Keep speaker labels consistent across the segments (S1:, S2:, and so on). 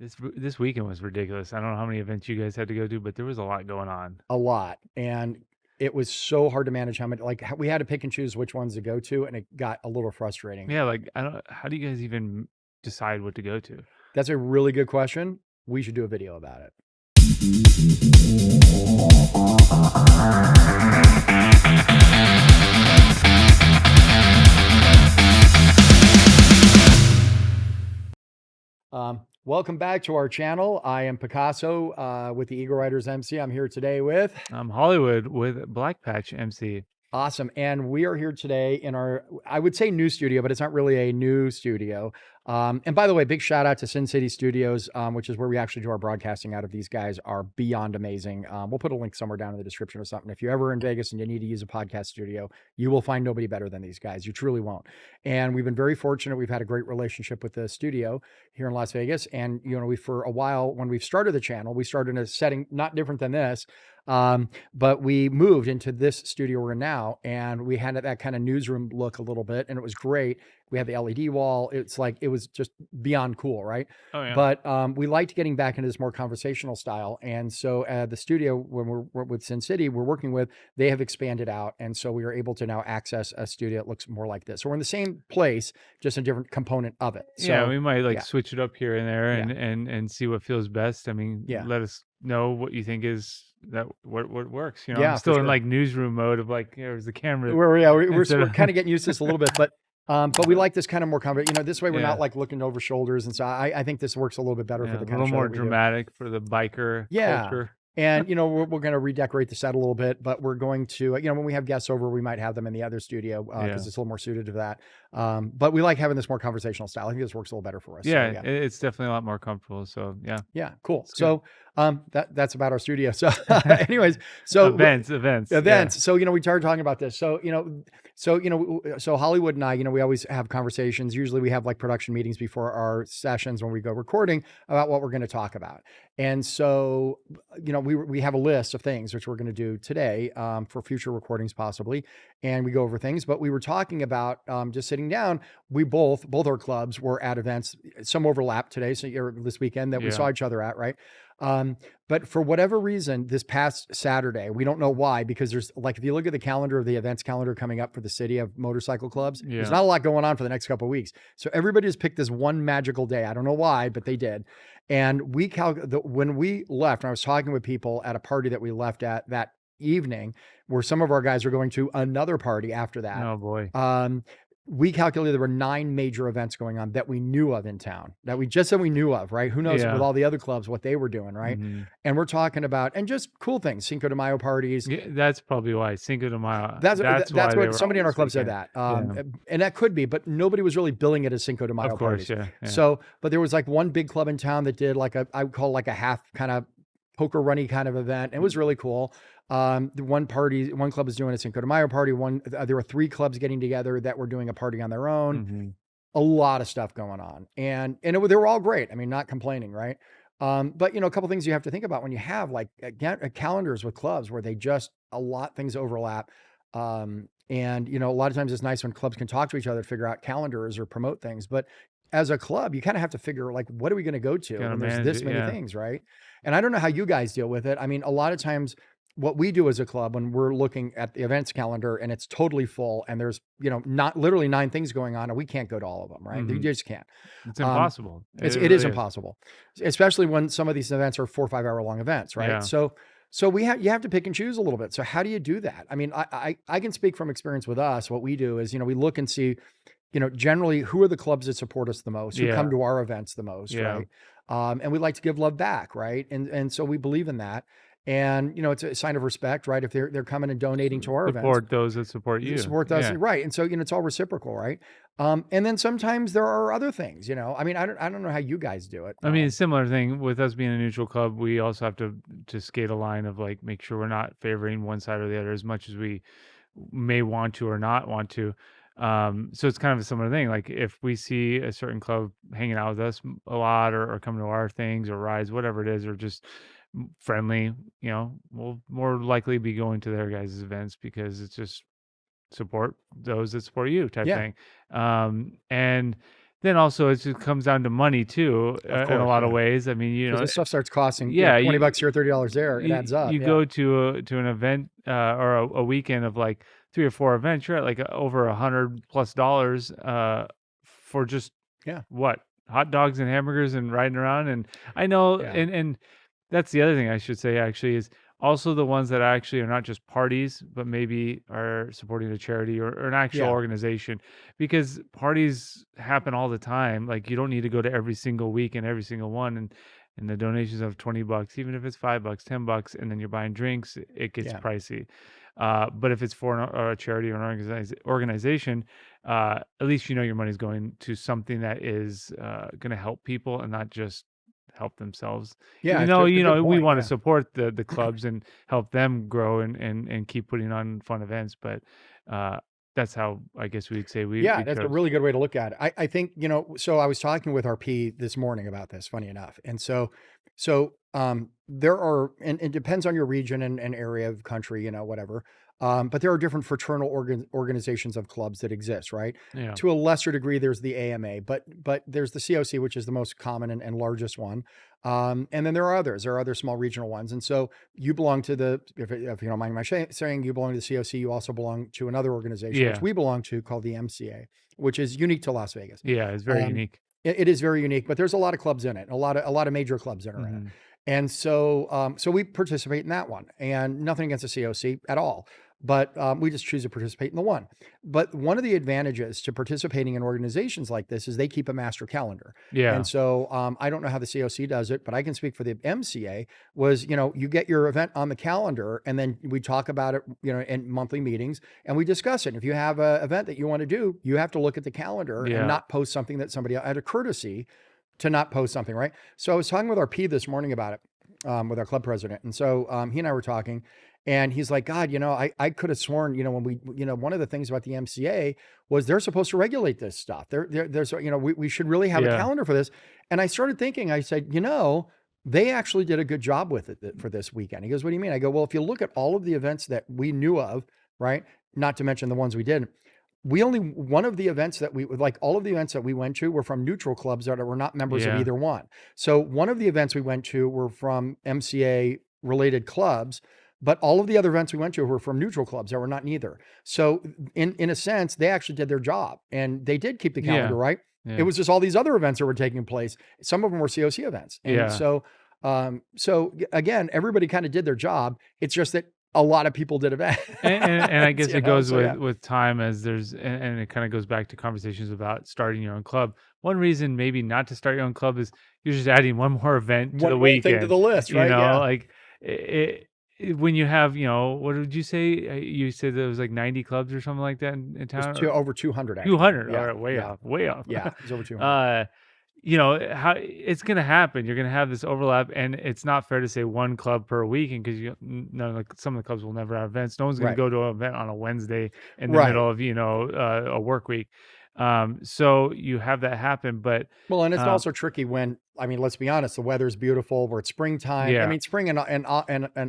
S1: This weekend was ridiculous. I don't know how many events you guys had to go to, but there was a lot going on.
S2: A lot. And it was so hard to manage we had to pick and choose which ones to go to, and it got a little frustrating.
S1: Yeah, like I don't. How do you guys even decide what to go to?
S2: That's a really good question. We should do a video about it. Welcome back to our channel. I am Picasso with the Eagle Riders MC. I'm here today with
S1: Hollywood with Black Patch MC.
S2: Awesome. And we are here today in our, I would say new studio, but it's not really a new studio. And by the way, big shout out to Sin City Studios, which is where we actually do our broadcasting out of. These guys are beyond amazing. We'll put a link somewhere down in the description or something. If you're ever in Vegas and you need to use a podcast studio, you will find nobody better than these guys. You truly won't. And we've been very fortunate. We've had a great relationship with the studio here in Las Vegas. And, you know, for a while, when we've started the channel, we started in a setting not different than this. But we moved into this studio we're in now, and we had that kind of newsroom look a little bit, and it was great. We had the LED wall. It's like, it was just beyond cool, right?
S1: Oh yeah.
S2: But we liked getting back into this more conversational style. And so the studio, when we're with Sin City, we're working with, they have expanded out. And so we are able to now access a studio that looks more like this. So we're in the same place, just a different component of it. So,
S1: yeah, we might like
S2: yeah.
S1: switch it up here and there and see what feels best. I mean,
S2: Yeah.
S1: let us know what you think is what works. You know,
S2: Yeah,
S1: I'm still
S2: for
S1: in
S2: sure.
S1: like newsroom mode of like, there's the camera.
S2: We're
S1: instead of-
S2: kind of getting used to this a little bit, but we like this kind of more you know, this way we're
S1: Yeah.
S2: not like looking over shoulders. And so I think this works a little bit better
S1: Yeah,
S2: for the
S1: a
S2: kind
S1: little
S2: of show
S1: more
S2: that we do.
S1: dramatic for the biker culture.
S2: And, you know, we're going to redecorate the set a little bit, but we're going to, you know, when we have guests over, we might have them in the other studio because
S1: Yeah.
S2: it's a little more suited to that. But we like having this more conversational style. I think this works a little better for us.
S1: Yeah,
S2: So,
S1: it's definitely a lot more comfortable. So yeah.
S2: Yeah, cool.
S1: It's
S2: So that's about our studio. So anyways, so
S1: events. Yeah.
S2: So, you know, we started talking about this. So, so Hollywood and I, you know, we always have conversations. Usually we have like production meetings before our sessions when we go recording about what we're going to talk about. And so, you know, we have a list of things which we're going to do today for future recordings possibly. And we go over things, but we were talking about just sitting down. We both our clubs were at events, some overlap today. So this weekend that we saw each other at, right? But for whatever reason, this past Saturday, we don't know why, because there's like, if you look at the calendar of the events calendar coming up for the city of motorcycle clubs, there's not a lot going on for the next couple of weeks. So everybody just picked this one magical day. I don't know why, but they did. And when we left, and I was talking with people at a party that we left at that evening, where some of our guys are going to another party after that.
S1: Oh boy.
S2: We calculated there were 9 major events going on that we knew of in town, that we knew of, right? Who knows with all the other clubs, what they were doing, right?
S1: Mm-hmm.
S2: And we're talking about, and just cool things, Cinco de Mayo parties.
S1: Yeah, that's probably why Cinco de Mayo.
S2: That's what somebody in our club said that. And that could be, but nobody was really billing it as Cinco de Mayo parties.
S1: Yeah.
S2: So, but there was like one big club in town that did like I would call like a half kind of poker runny kind of event. It was really cool. The one club was doing a Cinco de Mayo party. There were 3 clubs getting together that were doing a party on their own.
S1: Mm-hmm.
S2: A lot of stuff going on, and they were all great. I mean, not complaining, right? But you know, a couple things you have to think about when you have like calendars with clubs where things overlap. And you know, a lot of times it's nice when clubs can talk to each other, figure out calendars or promote things. But as a club, you kind of have to figure like, what are we going to go to when there's this many things, right? And I don't know how you guys deal with it. I mean, a lot of times what we do as a club when we're looking at the events calendar and it's totally full and there's, you know, not literally 9 things going on and we can't go to all of them, right?
S1: Mm-hmm.
S2: You just can't.
S1: It's impossible.
S2: It really is impossible, especially when some of these events are 4 or 5 hour long events, right?
S1: Yeah.
S2: So you have to pick and choose a little bit. So how do you do that? I mean, I can speak from experience with us. What we do is, you know, we look and see, you know, generally who are the clubs that support us the most, who come to our events the most, right? And we like to give love back, right? And so we believe in that. And, you know, it's a sign of respect, right? If they're coming and donating to our events.
S1: Support those that support you.
S2: Support us, right? And so, you know, it's all reciprocal, right? And then sometimes there are other things, you know. I mean, I don't know how you guys do it.
S1: I mean, a similar thing with us being a neutral club. We also have to skate a line of like make sure we're not favoring one side or the other as much as we may want to or not want to. So it's kind of a similar thing. Like if we see a certain club hanging out with us a lot or coming to our things or rides, whatever it is, or just friendly, you know, we'll more likely be going to their guys' events because it's just support those that support you type thing. And then also it just comes down to money too,
S2: Of
S1: in a
S2: course,
S1: lot of
S2: yeah.
S1: ways. I mean,
S2: Because this stuff starts costing,
S1: yeah,
S2: 20 bucks here, $30 there. It adds up.
S1: you
S2: Yeah.
S1: go to an event, or a weekend of like 3 or 4 events, you're at like over $100+ for just
S2: Yeah.
S1: what? Hot dogs and hamburgers and riding around. And I know,
S2: Yeah.
S1: and that's the other thing I should say actually, is also the ones that actually are not just parties, but maybe are supporting a charity or an actual
S2: Yeah.
S1: organization, because parties happen all the time. Like, you don't need to go to every single week and every single one. And the donations of $20, even if it's $5, $10, and then you're buying drinks, it gets
S2: Yeah.
S1: pricey. But if it's for a charity or an organization, at least you know your money's going to something that is going to help people and not just help themselves.
S2: Yeah.
S1: Even
S2: It's
S1: though,
S2: a good
S1: we
S2: point.
S1: want to
S2: Yeah.
S1: support the clubs and help them grow and keep putting on fun events, but uh, that's how I guess we'd say
S2: Yeah,
S1: we
S2: that's a
S1: chose.
S2: really good way to look at it. I think, so I was talking with our P this morning about this, funny enough. And there are, and it depends on your region and area of country, whatever. But there are different fraternal organizations of clubs that exist, right?
S1: Yeah.
S2: To a lesser degree, there's the AMA, but there's the COC, which is the most common and largest one. And then there are others. There are other small regional ones. And so you belong to if you don't mind my saying, you belong to the COC. You also belong to another organization, which
S1: Yeah.
S2: we belong to, called the MCA, which is unique to Las Vegas.
S1: Yeah. It's very
S2: Um,
S1: unique.
S2: it is very unique, but there's a lot of clubs in it, a lot of major clubs that are in it.
S1: Hmm.
S2: And so we participate in that one, and nothing against the COC at all, but we just choose to participate in the one. But one of the advantages to participating in organizations like this is they keep a master calendar. And
S1: Yeah.
S2: so I don't know how the COC does it, but I can speak for the MCA. Was, you get your event on the calendar, and then we talk about it, in monthly meetings, and we discuss it. And if you have an event that you want to do, you have to look at the calendar and
S1: Yeah.
S2: not post something that somebody out of courtesy to not post something, right? So I was talking with our P this morning about it, with our club president. And so he and I were talking, and he's like, God, I could have sworn, when one of the things about the MCA was they're supposed to regulate this stuff. There's, we should really have a
S1: Yeah.
S2: calendar for this. And I started thinking, I said, they actually did a good job with it for this weekend. He goes, what do you mean? I go, well, if you look at all of the events that we knew of, right? Not to mention the ones we didn't, one of the events that all of the events that we went to were from neutral clubs that were not members of
S1: Yeah.
S2: either one. So one of the events we went to were from MCA related clubs, but all of the other events we went to were from neutral clubs that were not neither. So in a sense, they actually did their job, and they did keep the calendar
S1: Yeah.
S2: right. It
S1: Yeah.
S2: was just all these other events that were taking place. Some of them were COC events. And
S1: Yeah.
S2: so again, everybody kind of did their job. It's just that a lot of people did events.
S1: And I guess it goes
S2: So yeah.
S1: with time, as and it kind of goes back to conversations about starting your own club. One reason maybe not to start your own club is you're just adding one more event to
S2: One
S1: the
S2: more thing to
S1: weekend.
S2: the list, right? Yeah.
S1: Like when you have, what did you say? You said there was like 90 clubs or something like that in
S2: There's
S1: town, or
S2: over 200 actually.
S1: 200. All
S2: Yeah.
S1: right, way
S2: Yeah.
S1: off, way off.
S2: Yeah. There's over 200.
S1: uh, how it's going to happen. You're going to have this overlap, and it's not fair to say one club per weekend, because like some of the clubs will never have events. No one's going to
S2: Right.
S1: go to an event on a Wednesday in the
S2: Right.
S1: middle of a work week. So you have that happen, but
S2: Well, and it's
S1: um,
S2: also tricky when, let's be honest, the weather's beautiful. We're at springtime.
S1: yeah,
S2: Spring and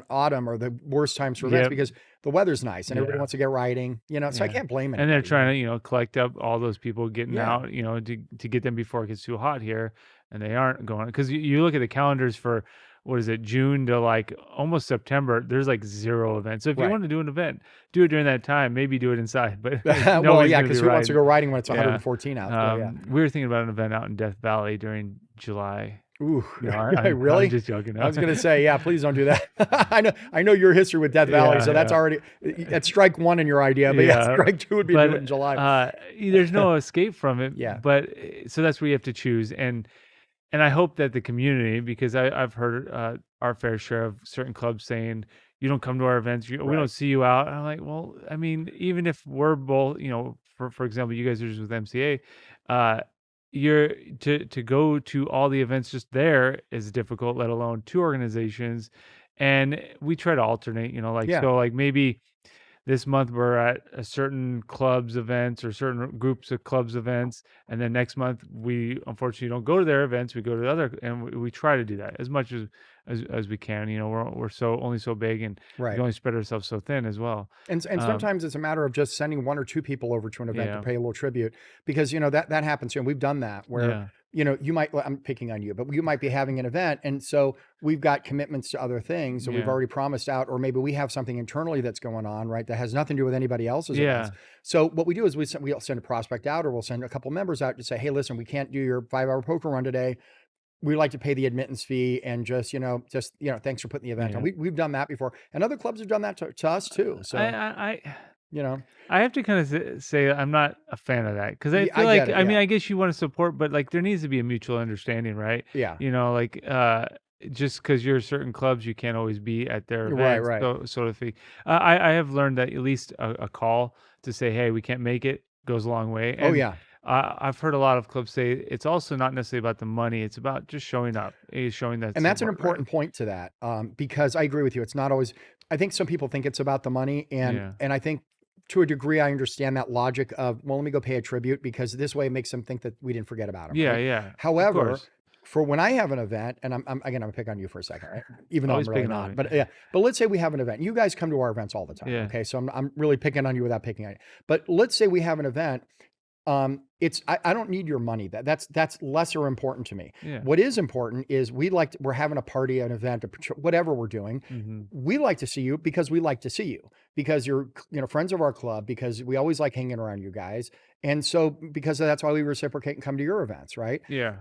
S2: autumn are the worst times for events
S1: yep,
S2: because the weather's nice and everybody
S1: yeah,
S2: wants to get riding, so I
S1: yeah.
S2: can't blame
S1: And they're
S2: anybody.
S1: trying to collect up all those people getting
S2: Yeah.
S1: out, to get them before it gets too hot here, and they aren't going, because you look at the calendars for, what is it, June to like almost September. There's like 0 events. So if you
S2: Right.
S1: want to do an event, do it during that time. Maybe do it inside, but
S2: Well,
S1: nobody's
S2: yeah,
S1: going to be
S2: because who wants to
S1: riding.
S2: go riding when it's
S1: Yeah.
S2: 114 out? So yeah.
S1: We were thinking about an event out in Death Valley during July.
S2: Ooh,
S1: No, I'm
S2: really?
S1: just joking.
S2: I was gonna say, yeah, please don't do that. I know your history with Death Valley,
S1: Yeah,
S2: so that's
S1: yeah.
S2: already that's strike one in your idea. But yeah,
S1: Yeah,
S2: strike two would be to do it in July.
S1: there's no escape from it.
S2: Yeah.
S1: But so that's where you have to choose, and I hope that the community, because I've heard our fair share of certain clubs saying, you don't come to our events, we
S2: Right.
S1: don't see you out. And I'm like, well, I mean, even if we're both, for example, you guys are just with MCA, you're to go to all the events just there is difficult, let alone 2 organizations. And we try to alternate,
S2: Yeah.
S1: so like maybe this month we're at a certain clubs events or certain groups of clubs events, and then next month we unfortunately don't go to their events, we go to the other, and we try to do that as much as as we can. You know, we're so only so big, and we
S2: Right.
S1: can only spread ourselves so thin as well.
S2: And
S1: Um,
S2: sometimes it's a matter of just sending 1 or 2 people over to an event to
S1: yeah,
S2: pay a little tribute because, that happens, and we've done that where,
S1: yeah,
S2: you might well, I'm picking on you, but you might be having an event, and so we've got commitments to other things, and we've
S1: yeah,
S2: already promised out, or maybe we have something internally that's going on, right, that has nothing to do with anybody else's events.
S1: yeah,
S2: So what we do is we'll send a prospect out, or we'll send a couple members out to say, "Hey, listen, we can't do your 5-hour poker run today. We like to pay the admittance fee and thanks for putting the event on."
S1: yeah.
S2: We've done that before, and other clubs have done that to us too.
S1: I,
S2: So,
S1: I, I
S2: you know,
S1: I have to kind of say I'm not a fan of that because I
S2: yeah,
S1: feel
S2: I get
S1: like
S2: it.
S1: I mean
S2: Yeah.
S1: I guess you want to support, but like there needs to be a mutual understanding, right?
S2: Yeah.
S1: You know, like just because you're certain clubs, you can't always be at their
S2: Right,
S1: events,
S2: right.
S1: so to speak. I have learned that at least a call to say, hey, we can't make it goes a long way,
S2: Oh,
S1: and
S2: yeah.
S1: I've heard a lot of clubs say it's also not necessarily about the money; it's about just showing up, showing that
S2: And that's an
S1: support, right?
S2: important point to that, because I agree with you. It's not always. I think some people think it's about the money, and
S1: Yeah,
S2: I think to a degree I understand that logic of, well, let me go pay a tribute because this way it makes them think that we didn't forget about them,
S1: yeah,
S2: right?
S1: yeah. Of
S2: However,
S1: course,
S2: for when I have an event, and I'm gonna pick on you for a second, right? Even though I'm
S1: always
S2: really
S1: picking on
S2: not,
S1: me.
S2: but yeah. But let's say we have an event. You guys come to our events all the time,
S1: Yeah,
S2: okay? So I'm really picking on you without picking on you. But let's say we have an event. I don't need your money. That's lesser important to me.
S1: yeah.
S2: What is important is we're having a party, an event, whatever we're doing.
S1: Hmm.
S2: We like to see you because we like to see you because you're, friends of our club, because we always like hanging around you guys. And so because of that's why we reciprocate and come to your events, right?
S1: Yeah.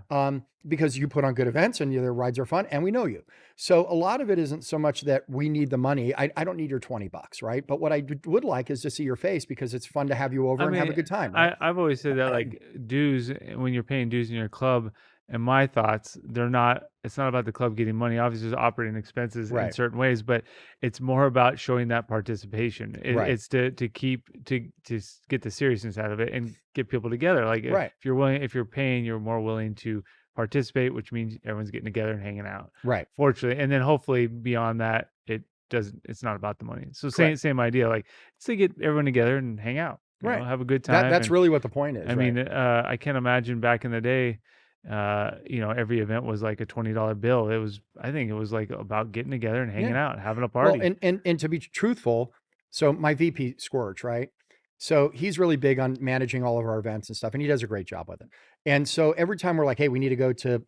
S2: Because you put on good events and your rides are fun and we know you. So a lot of it isn't so much that we need the money. I don't need your $20, right? But what would like is to see your face because it's fun to have you over
S1: I
S2: and have a
S1: mean,
S2: good time, right?
S1: I've always said that like dues when you're paying dues in your club, and my thoughts, they're not. It's not about the club getting money. Obviously, there's operating expenses in
S2: Right.
S1: certain ways, but it's more about showing that participation.
S2: Right.
S1: It's to keep get the seriousness out of it and get people together. Like
S2: Right.
S1: if you're willing, if you're paying, you're more willing to participate, which means everyone's getting together and hanging out.
S2: Right.
S1: Fortunately, and then hopefully beyond that, it doesn't. It's not about the money. So
S2: Correct.
S1: same idea. Like it's to get everyone together and hang out. You know,
S2: Right.
S1: have a good
S2: That
S1: time.
S2: that's
S1: And
S2: really what the point is,
S1: I
S2: right?
S1: mean, I can't imagine back in the day, every event was like a $20 bill. I think it was like about getting together and hanging
S2: Yeah.
S1: out, having a
S2: Well,
S1: party.
S2: and to be truthful, so my VP Scorch, right? So he's really big on managing all of our events and stuff, and he does a great job with it. And so every time we're like, "Hey, we need to go to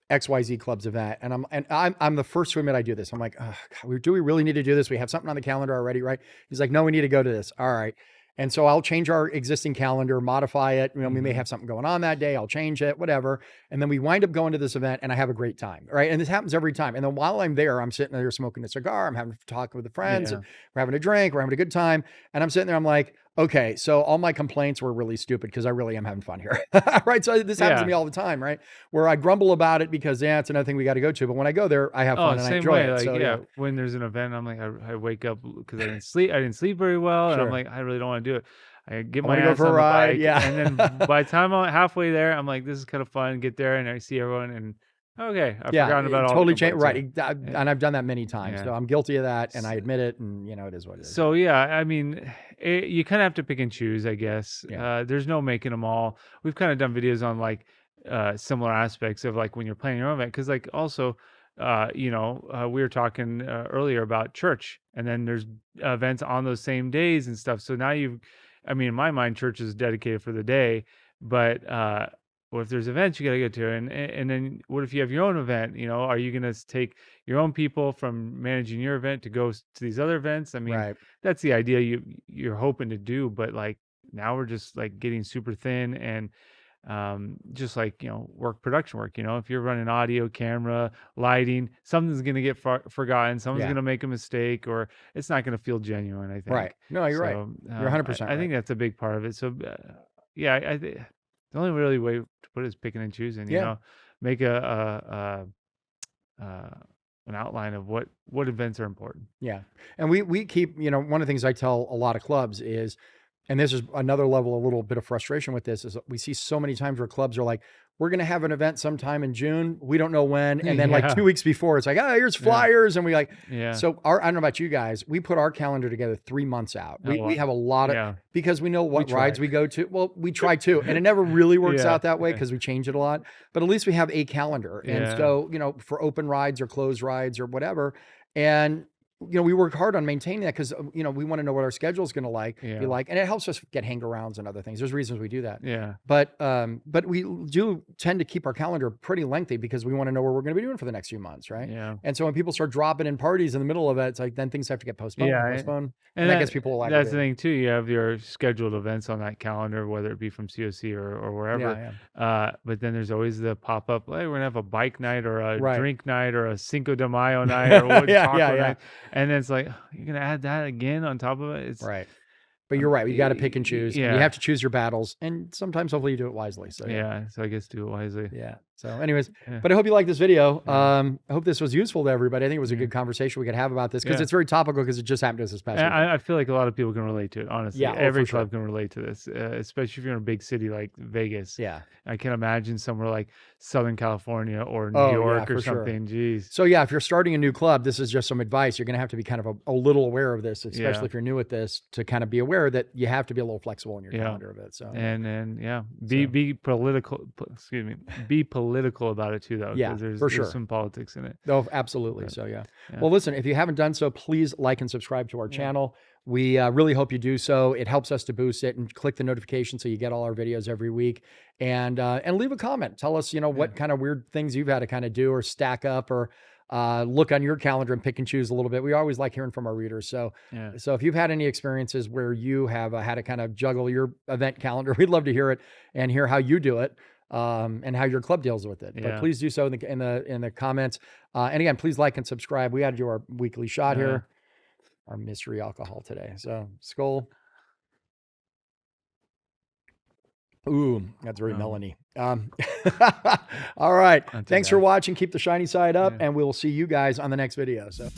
S2: XYZ Club's event," and I'm the first to admit I do this. I'm like, "Oh, God, do we really need to do this? We have something on the calendar already, right?" He's like, "No, we need to go to this." All right. And so I'll change our existing calendar, modify it. We may
S1: Hmm.
S2: have something going on that day. I'll change it, whatever. And then we wind up going to this event and I have a great time. Right. And this happens every time. And then while I'm there, I'm sitting there smoking a cigar. I'm having a talk with the friends.
S1: Yeah.
S2: We're having a drink. We're having a good time. And I'm sitting there. I'm like, okay, so all my complaints were really stupid because I really am having fun here. Right. So this happens to
S1: Yeah.
S2: me all the time. Right. Where I grumble about it because, yeah, it's another thing we got to go to. But when I go there, I have
S1: Oh,
S2: fun and I
S1: same
S2: enjoy
S1: way.
S2: it.
S1: Like,
S2: So, yeah,
S1: yeah, when there's an event, I'm like, I wake up because I didn't sleep. I didn't sleep very well, and I'm
S2: sure.
S1: like, I really don't want to do it. I get
S2: I
S1: my
S2: want to go
S1: ass
S2: for a
S1: on the
S2: ride.
S1: bike,
S2: Yeah.
S1: and then by the time I'm halfway there, I'm like, this is kind of fun. Get there, and I see everyone, and okay, I've
S2: Yeah,
S1: forgotten about
S2: it
S1: all the
S2: totally changed.
S1: complaints.
S2: Right.
S1: Yeah, yeah,
S2: And I've done that many times.
S1: yeah.
S2: So I'm guilty of that and I
S1: S-
S2: admit it. And, it is what it is.
S1: So yeah, I mean, you kind of have to pick and choose, I guess.
S2: Yeah.
S1: There's no making them all. We've kind of done videos on like similar aspects of like when you're planning your own event, because like also, we were talking earlier about church, and then there's events on those same days and stuff. So now I mean, in my mind, church is dedicated for the day, but what if there's events you got to go to, and then what if you have your own event? You know, are you going to take your own people from managing your event to go to these other events? I mean,
S2: Right.
S1: that's the idea you're hoping to do, but like now we're just like getting super thin, and just like work production work, if you're running audio, camera, lighting, something's going to get forgotten, someone's
S2: Yeah.
S1: going to make a mistake, or it's not going to feel genuine, I
S2: Right.
S1: think.
S2: No, you're right.
S1: So
S2: You're 100%
S1: I
S2: right.
S1: think that's a big part of it. So yeah, the only really way to put it is picking and choosing,
S2: Yeah.
S1: make an outline of what events are important.
S2: Yeah. And we keep, one of the things I tell a lot of clubs is, and this is another level, a little bit of frustration with this, is that we see so many times where clubs are like, we're going to have an event sometime in June. We don't know when. And then like 2 weeks before, it's like, oh, here's flyers. And we like, so I don't know about you guys. We put our calendar together 3 months out. We have a lot of, because we know what rides we go to. Well, we try to, and it never really works out that way because we change it a lot, but at least we have a calendar. And so, you know, for open rides or closed rides or whatever. And, you know, we work hard on maintaining that because, you know, we want to know what our schedule is going to be like, and it helps us get hangarounds and other things. There's reasons we do that. But we do tend to keep our calendar pretty lengthy because we want to know what we're going to be doing for the next few months, right? And so when people start dropping in parties in the middle of it, it's like then things have to get postponed, and that gets people like
S1: that's the thing too. You have your scheduled events on that calendar, whether it be from COC or wherever. But then there's always the pop up. Hey, we're gonna have a bike night or a drink night or a Cinco de Mayo night or what taco night. And then it's like, you're going to add that again on top of it? It's
S2: right. But you're right. You got to pick and choose. You have to choose your battles. And sometimes hopefully you do it wisely. So
S1: so I guess do it wisely.
S2: So anyways, but I hope you like this video. I hope this was useful to everybody. I think it was a good conversation we could have about this because it's very topical because it just happened to us especially.
S1: I feel like a lot of people can relate to it, honestly. Every club can relate to this, especially if you're in a big city like Vegas. I can imagine somewhere like Southern California or New York or something. Jeez.
S2: So if you're starting a new club, this is just some advice. You're going to have to be kind of a little aware of this, especially if you're new at this, to kind of be aware that you have to be a little flexible in your calendar of it. So
S1: be political. Excuse me. Be political about it too, though. There's some politics in it.
S2: Oh, absolutely. So well, listen, if you haven't done so, please like and subscribe to our channel. We really hope you do so. It helps us to boost it, and click the notification so you get all our videos every week. And leave a comment. Tell us, you know, what kind of weird things you've had to kind of do or stack up or look on your calendar and pick and choose a little bit. We always like hearing from our readers. So, so if you've had any experiences where you have had to kind of juggle your event calendar, we'd love to hear it and hear how you do it. And how your club deals with it. But please do so in the comments. And again, please like and subscribe. We added you our weekly shot here, our mystery alcohol today. So Skull. Ooh, that's very Melanie. All right. Thanks for watching. Keep the shiny side up, and we'll see you guys on the next video. So.